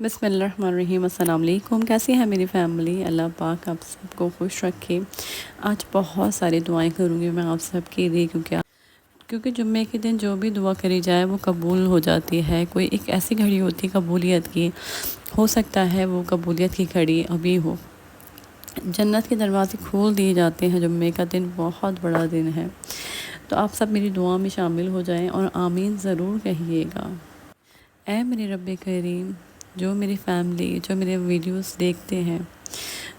بسم اللہ الرحمن الرحیم۔ السلام علیکم، کیسی ہے میری فیملی؟ اللہ پاک آپ سب کو خوش رکھے۔ آج بہت ساری دعائیں کروں گی میں آپ سب کے لیے، کیونکہ جمعے کے دن جو بھی دعا کری جائے وہ قبول ہو جاتی ہے۔ کوئی ایک ایسی گھڑی ہوتی ہے قبولیت کی، ہو سکتا ہے وہ قبولیت کی گھڑی ابھی ہو۔ جنت کے دروازے کھول دیے جاتے ہیں۔ جمعے کا دن بہت بڑا دن ہے، تو آپ سب میری دعا میں شامل ہو جائیں اور آمین ضرور کہیے گا۔ اے میرے رب کریم، جو میری فیملی، جو میرے ویڈیوز دیکھتے ہیں،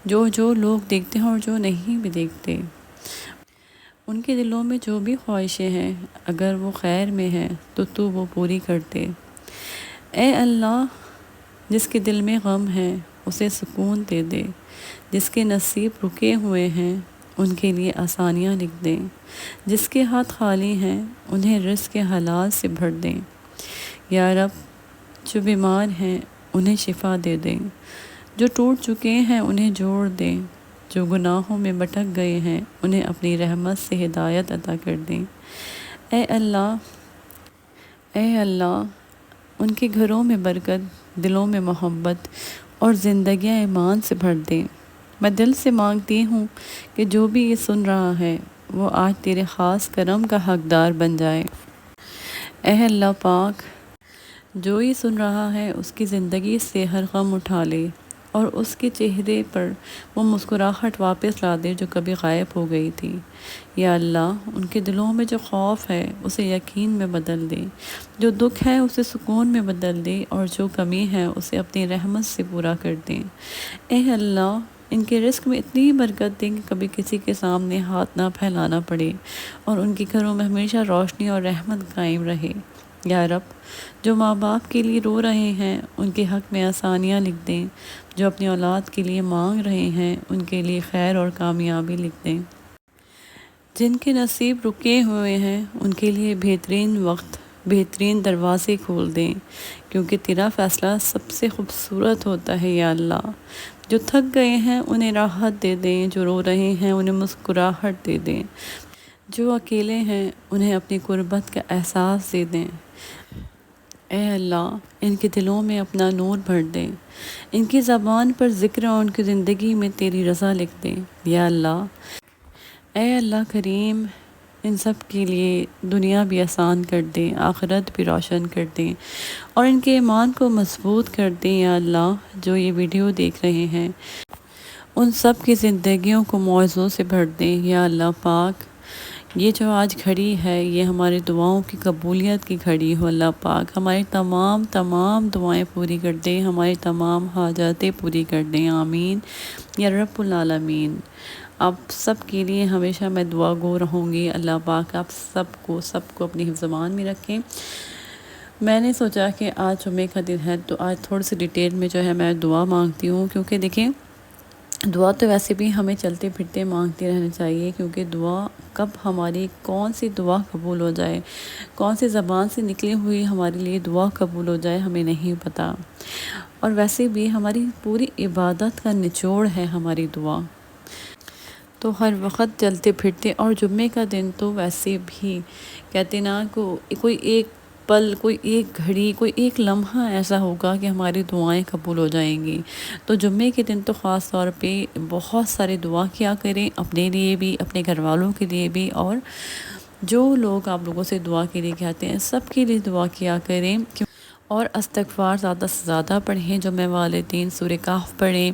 جو لوگ دیکھتے ہیں اور جو نہیں بھی دیکھتے، ان کے دلوں میں جو بھی خواہشیں ہیں، اگر وہ خیر میں ہیں تو وہ پوری کرتے۔ اے اللہ، جس کے دل میں غم ہے اسے سکون دے دے، جس کے نصیب رکے ہوئے ہیں ان کے لیے آسانیاں لکھ دیں، جس کے ہاتھ خالی ہیں انہیں رزق کے حلال سے بھر دیں۔ یا رب، جو بیمار ہیں انہیں شفا دے دیں، جو ٹوٹ چکے ہیں انہیں جوڑ دیں، جو گناہوں میں بھٹک گئے ہیں انہیں اپنی رحمت سے ہدایت عطا کر دیں۔ اے اللہ، ان کے گھروں میں برکت، دلوں میں محبت اور زندگیاں ایمان سے بھر دیں۔ میں دل سے مانگتی ہوں کہ جو بھی یہ سن رہا ہے وہ آج تیرے خاص کرم کا حقدار بن جائے۔ اے اللہ پاک، جو یہ سن رہا ہے اس کی زندگی سے ہر غم اٹھا لے اور اس کے چہرے پر وہ مسکراہٹ واپس لا دے جو کبھی غائب ہو گئی تھی۔ یا اللہ، ان کے دلوں میں جو خوف ہے اسے یقین میں بدل دے، جو دکھ ہے اسے سکون میں بدل دے، اور جو کمی ہے اسے اپنی رحمت سے پورا کر دیں۔ اے اللہ، ان کے رزق میں اتنی برکت دیں کہ کبھی کسی کے سامنے ہاتھ نہ پھیلانا پڑے اور ان کے گھروں میں ہمیشہ روشنی اور رحمت قائم رہے۔ یا رب، جو ماں باپ کے لیے رو رہے ہیں ان کے حق میں آسانیاں لکھ دیں، جو اپنی اولاد کے لیے مانگ رہے ہیں ان کے لیے خیر اور کامیابی لکھ دیں، جن کے نصیب رکے ہوئے ہیں ان کے لیے بہترین وقت، بہترین دروازے کھول دیں، کیونکہ تیرا فیصلہ سب سے خوبصورت ہوتا ہے۔ یا اللہ، جو تھک گئے ہیں انہیں راحت دے دیں، جو رو رہے ہیں انہیں مسکراہٹ دے دیں، جو اکیلے ہیں انہیں اپنی قربت کا احساس دے دیں۔ اے اللہ، ان کے دلوں میں اپنا نور بھر دیں، ان کی زبان پر ذکر اور ان کی زندگی میں تیری رضا لکھ دیں۔ یا اللہ، اے اللہ کریم، ان سب کے لیے دنیا بھی آسان کر دیں، آخرت بھی روشن کر دیں اور ان کے ایمان کو مضبوط کر دیں۔ یا اللہ، جو یہ ویڈیو دیکھ رہے ہیں ان سب کی زندگیوں کو معجزوں سے بھر دیں۔ یا اللہ پاک، یہ جو آج گھڑی ہے یہ ہماری دعاؤں کی قبولیت کی گھڑی ہو۔ اللہ پاک، ہماری تمام دعائیں پوری کر دیں، ہماری تمام حاجاتیں پوری کر دیں۔ آمین یا رب العالمین۔ آپ سب کے لیے ہمیشہ میں دعا گو رہوں گی۔ اللہ پاک آپ سب کو اپنی حفظ امان میں رکھیں۔ میں نے سوچا کہ آج جمعے کا دن ہے تو آج تھوڑی سی ڈیٹیل میں جو ہے میں دعا مانگتی ہوں، کیونکہ دیکھیں دعا تو ویسے بھی ہمیں چلتے پھرتے مانگتے رہنا چاہیے، کیونکہ دعا کب ہماری کون سی دعا قبول ہو جائے، کون سی زبان سے نکلی ہوئی ہمارے لیے دعا قبول ہو جائے ہمیں نہیں پتہ، اور ویسے بھی ہماری پوری عبادت کا نچوڑ ہے ہماری دعا۔ تو ہر وقت چلتے پھرتے، اور جمعے کا دن تو ویسے بھی کہتے نا کوئی ایک پل، کوئی ایک گھڑی، کوئی ایک لمحہ ایسا ہوگا کہ ہماری دعائیں قبول ہو جائیں گی۔ تو جمعے کے دن تو خاص طور پہ بہت سارے دعا کیا کریں، اپنے لیے بھی، اپنے گھر والوں کے لیے بھی، اور جو لوگ آپ لوگوں سے دعا کے لیے کہتے ہیں سب کے لیے دعا کیا کریں، اور استغفار زیادہ سے زیادہ پڑھیں۔ جمعہ والے دن سورہ کہف پڑھیں،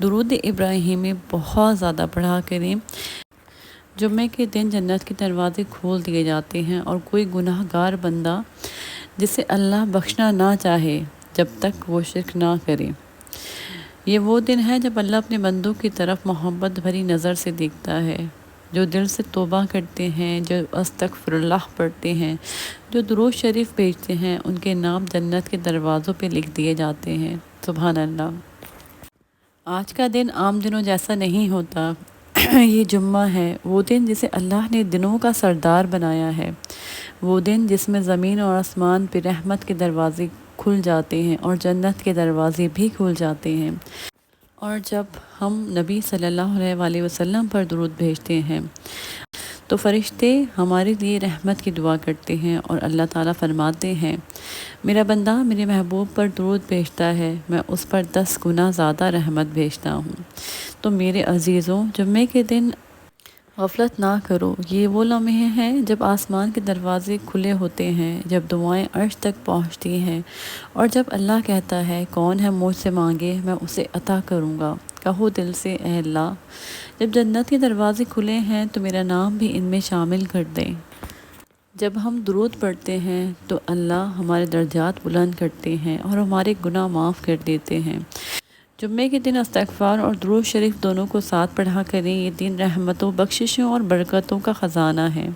درود ابراہیمی بہت زیادہ پڑھا کریں۔ جمعے کے دن جنت کے دروازے کھول دیے جاتے ہیں، اور کوئی گناہ گار بندہ جسے اللہ بخشنا نہ چاہے جب تک وہ شرک نہ کرے، یہ وہ دن ہے جب اللہ اپنے بندوں کی طرف محبت بھری نظر سے دیکھتا ہے، جو دل سے توبہ کرتے ہیں، جو استغفر اللہ پڑھتے ہیں، جو درود شریف بھیجتے ہیں، ان کے نام جنت کے دروازوں پہ لکھ دیے جاتے ہیں۔ سبحان اللہ۔ آج کا دن عام دنوں جیسا نہیں ہوتا، یہ جمعہ ہے، وہ دن جسے اللہ نے دنوں کا سردار بنایا ہے، وہ دن جس میں زمین اور آسمان پہ رحمت کے دروازے کھل جاتے ہیں اور جنت کے دروازے بھی کھل جاتے ہیں، اور جب ہم نبی صلی اللہ علیہ وآلہ وسلم پر درود بھیجتے ہیں تو فرشتے ہمارے لیے رحمت کی دعا کرتے ہیں، اور اللہ تعالیٰ فرماتے ہیں میرا بندہ میرے محبوب پر درود بھیجتا ہے، میں اس پر 10 گنا زیادہ رحمت بھیجتا ہوں۔ تو میرے عزیزوں، جمعے کے دن غفلت نہ کرو، یہ وہ لمحے ہیں جب آسمان کے دروازے کھلے ہوتے ہیں، جب دعائیں عرش تک پہنچتی ہیں، اور جب اللہ کہتا ہے کون ہے مجھ سے مانگے میں اسے عطا کروں گا۔ کہو دل سے اے اللہ، جب جنت کے دروازے کھلے ہیں تو میرا نام بھی ان میں شامل کر دیں۔ جب ہم درود پڑھتے ہیں تو اللہ ہمارے درجات بلند کرتے ہیں اور ہمارے گناہ معاف کر دیتے ہیں۔ جمعے کے دن استغفار اور درود شریف دونوں کو ساتھ پڑھا کریں، یہ دن رحمتوں، بخششوں اور برکتوں کا خزانہ ہے۔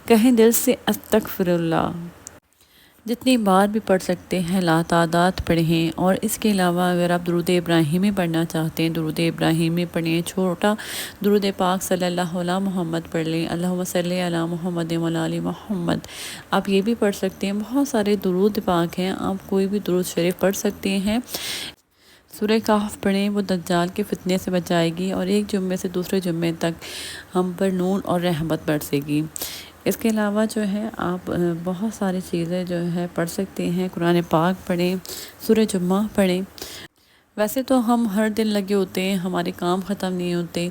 کہیں دل سے استغفر اللہ، جتنی بار بھی پڑھ سکتے ہیں لاتعداد پڑھیں۔ اور اس کے علاوہ اگر آپ درود ابراہیمی پڑھنا چاہتے ہیں، درود ابراہیمی پڑھیں، چھوٹا درود پاک صلی اللہ علیہ محمد پڑھ لیں، اللہم صلی علی محمد وعلی آل محمد، آپ یہ بھی پڑھ سکتے ہیں۔ بہت سارے درود پاک ہیں، آپ کوئی بھی درود شریف پڑھ سکتے ہیں۔ سورہ کہف پڑھیں، وہ دجال کے فتنے سے بچائے گی، اور ایک جمعے سے دوسرے جمعے تک ہم پر نور اور رحمت برسے گی۔ اس کے علاوہ جو ہے آپ بہت ساری چیزیں جو ہے پڑھ سکتے ہیں، قرآن پاک پڑھیں، سورہ جمعہ پڑھیں۔ ویسے تو ہم ہر دن لگے ہوتے ہیں، ہمارے کام ختم نہیں ہوتے،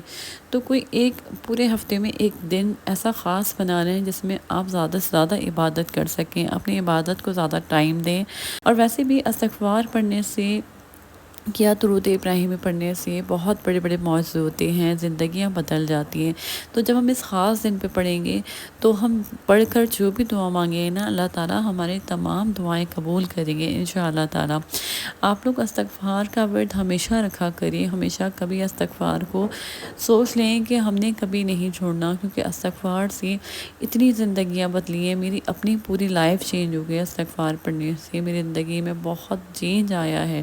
تو کوئی ایک پورے ہفتے میں ایک دن ایسا خاص بنا رہے ہیں جس میں آپ زیادہ سے زیادہ عبادت کر سکیں، اپنی عبادت کو زیادہ ٹائم دیں۔ اور ویسے بھی استغفار پڑھنے سے کیا درود ابراہیمی پڑھنے سے بہت بڑے بڑے معجزے ہوتے ہیں، زندگیاں بدل جاتی ہیں۔ تو جب ہم اس خاص دن پہ پڑھیں گے تو ہم پڑھ کر جو بھی دعا مانگیں نا، اللہ تعالیٰ ہمارے تمام دعائیں قبول کریں گے انشاءاللہ تعالیٰ۔ آپ لوگ استغفار کا ورد ہمیشہ رکھا کریں، ہمیشہ کبھی استغفار کو سوچ لیں کہ ہم نے کبھی نہیں چھوڑنا، کیونکہ استغفار سے اتنی زندگیاں بدلی ہیں۔ میری اپنی پوری لائف چینج ہو گئی استغفار پڑھنے سے، میری زندگی میں بہت چینج آیا ہے۔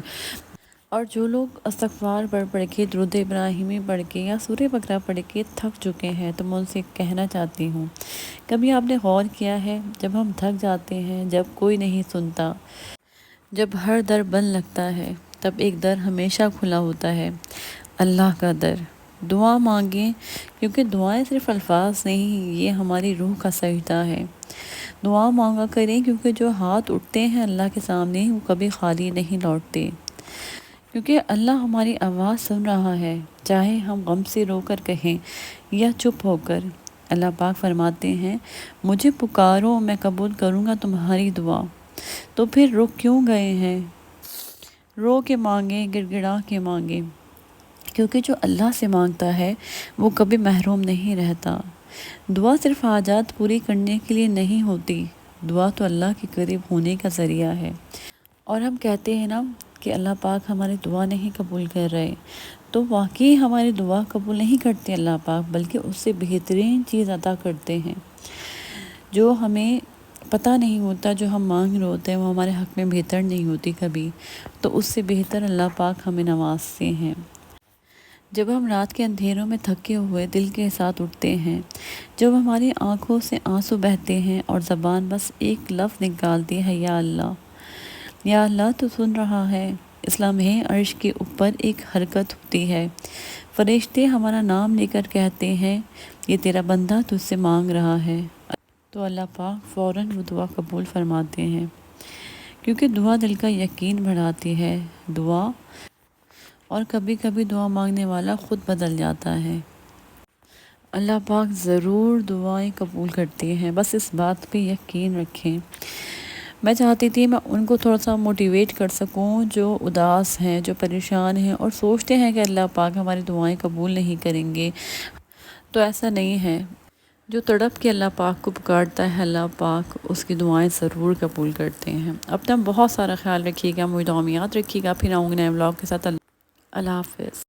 اور جو لوگ استغفار پڑھ کے، درود ابراہیمی پڑھ کے یا سورہ بقرہ پڑھ کے تھک چکے ہیں، تو میں ان سے کہنا چاہتی ہوں، کبھی آپ نے غور کیا ہے جب ہم تھک جاتے ہیں، جب کوئی نہیں سنتا، جب ہر در بند لگتا ہے، تب ایک در ہمیشہ کھلا ہوتا ہے، اللہ کا در۔ دعا مانگیں، کیونکہ دعائیں صرف الفاظ نہیں، یہ ہماری روح کا سجدہ ہے۔ دعا مانگا کریں، کیونکہ جو ہاتھ اٹھتے ہیں اللہ کے سامنے وہ کبھی خالی نہیں لوٹتے، کیونکہ اللہ ہماری آواز سن رہا ہے، چاہے ہم غم سے رو کر کہیں یا چپ ہو کر۔ اللہ پاک فرماتے ہیں مجھے پکارو میں قبول کروں گا تمہاری دعا، تو پھر رک کیوں گئے ہیں؟ رو کے مانگیں، گڑ گڑا کے مانگیں، کیونکہ جو اللہ سے مانگتا ہے وہ کبھی محروم نہیں رہتا۔ دعا صرف حاجات پوری کرنے کے لیے نہیں ہوتی، دعا تو اللہ کے قریب ہونے کا ذریعہ ہے۔ اور ہم کہتے ہیں نا کہ اللہ پاک ہماری دعا نہیں قبول کر رہے، تو واقعی ہماری دعا قبول نہیں کرتے اللہ پاک، بلکہ اس سے بہترین چیز عطا کرتے ہیں۔ جو ہمیں پتہ نہیں ہوتا، جو ہم مانگ رہے ہوتے ہیں وہ ہمارے حق میں بہتر نہیں ہوتی کبھی، تو اس سے بہتر اللہ پاک ہمیں نوازتے ہیں۔ جب ہم رات کے اندھیروں میں تھکے ہوئے دل کے ساتھ اٹھتے ہیں، جب ہماری آنکھوں سے آنسو بہتے ہیں اور زبان بس ایک لفظ نکالتی ہے یا اللہ، یا اللہ تو سن رہا ہے، اس لمحے عرش کے اوپر ایک حرکت ہوتی ہے، فرشتے ہمارا نام لے کر کہتے ہیں یہ تیرا بندہ تجھ سے مانگ رہا ہے، تو اللہ پاک فوراً وہ دعا قبول فرماتے ہیں، کیونکہ دعا دل کا یقین بڑھاتی ہے۔ دعا، اور کبھی کبھی دعا مانگنے والا خود بدل جاتا ہے۔ اللہ پاک ضرور دعائیں قبول کرتے ہیں، بس اس بات پہ یقین رکھیں۔ میں چاہتی تھی میں ان کو تھوڑا سا موٹیویٹ کر سکوں جو اداس ہیں، جو پریشان ہیں اور سوچتے ہیں کہ اللہ پاک ہماری دعائیں قبول نہیں کریں گے، تو ایسا نہیں ہے۔ جو تڑپ کے اللہ پاک کو پکارتا ہے، اللہ پاک اس کی دعائیں ضرور قبول کرتے ہیں۔ اپنا بہت سارا خیال رکھیے گا، مجھے دعا میں یاد رکھیے گا، پھر آؤں گے نئے ولاگ کے ساتھ۔ اللہ حافظ۔